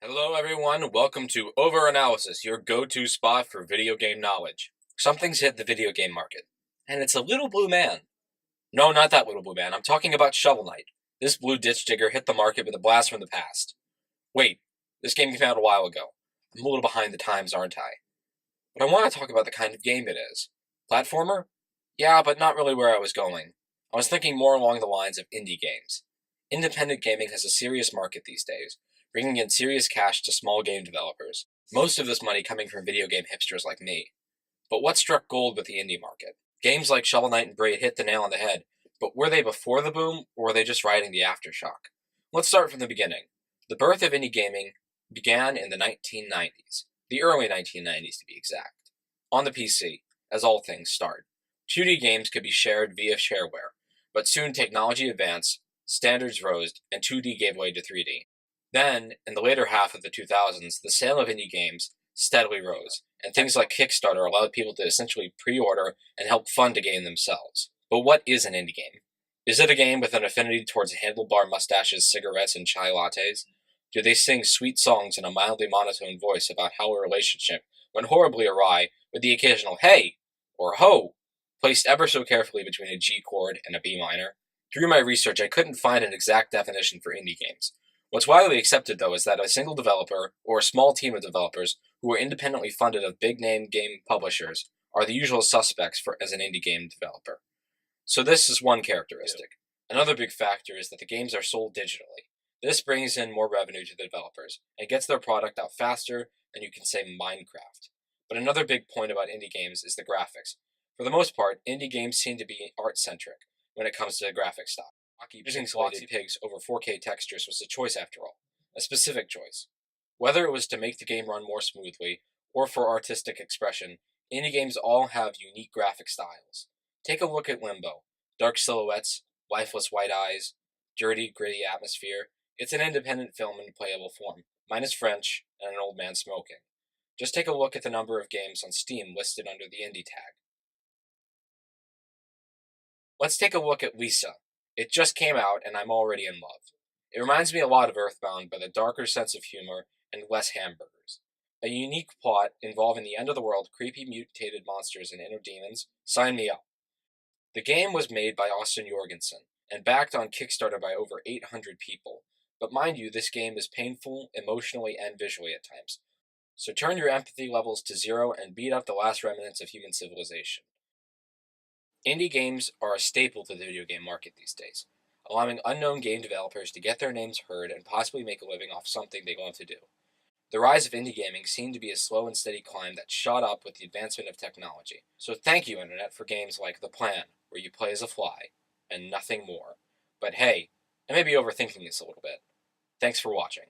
Hello everyone, welcome to Overanalysis, your go-to spot for video game knowledge. Something's hit the video game market, and it's a little blue man. No, not that little blue man, I'm talking about Shovel Knight. This blue ditch digger hit the market with a blast from the past. Wait, this game came out a while ago. I'm a little behind the times, aren't I? But I want to talk about the kind of game it is. Platformer? Yeah, but not really where I was going. I was thinking more along the lines of indie games. Independent gaming has a serious market these days, bringing in serious cash to small game developers, most of this money coming from video game hipsters like me. But what struck gold with the indie market? Games like Shovel Knight and Braid hit the nail on the head, but were they before the boom, or were they just riding the aftershock? Let's start from the beginning. The birth of indie gaming began in the 1990s, the early 1990s to be exact. On the PC, as all things start, 2D games could be shared via shareware, but soon technology advanced, standards rose, and 2D gave way to 3D. Then, in the later half of the 2000s, the sale of indie games steadily rose, and things like Kickstarter allowed people to essentially pre-order and help fund a game themselves. But what is an indie game? Is it a game with an affinity towards handlebar mustaches, cigarettes, and chai lattes? Do they sing sweet songs in a mildly monotone voice about how a relationship went horribly awry with the occasional hey or ho placed ever so carefully between a G chord and a B minor? Through my research, I couldn't find an exact definition for indie games. What's widely accepted, though, is that a single developer or a small team of developers who are independently funded of big-name game publishers are the usual suspects as an indie game developer. So this is one characteristic. Another big factor is that the games are sold digitally. This brings in more revenue to the developers and gets their product out faster than you can say Minecraft. But another big point about indie games is the graphics. For the most part, indie games seem to be art-centric when it comes to the graphic style. Using glossy pigs over 4K textures was a choice after all, a specific choice. Whether it was to make the game run more smoothly or for artistic expression, indie games all have unique graphic styles. Take a look at Limbo. Dark silhouettes, lifeless white eyes, dirty, gritty atmosphere. It's an independent film in playable form, minus French and an old man smoking. Just take a look at the number of games on Steam listed under the indie tag. Let's take a look at Lisa. It just came out, and I'm already in love. It reminds me a lot of Earthbound, but a darker sense of humor and less hamburgers. A unique plot involving the end of the world, creepy mutated monsters, and inner demons. Sign me up. The game was made by Austin Jorgensen and backed on Kickstarter by over 800 people. But mind you, this game is painful, emotionally, and visually at times. So turn your empathy levels to zero and beat up the last remnants of human civilization. Indie games are a staple to the video game market these days, allowing unknown game developers to get their names heard and possibly make a living off something they love to do. The rise of indie gaming seemed to be a slow and steady climb that shot up with the advancement of technology. So thank you, Internet, for games like The Plan, where you play as a fly, and nothing more. But hey, I may be overthinking this a little bit. Thanks for watching.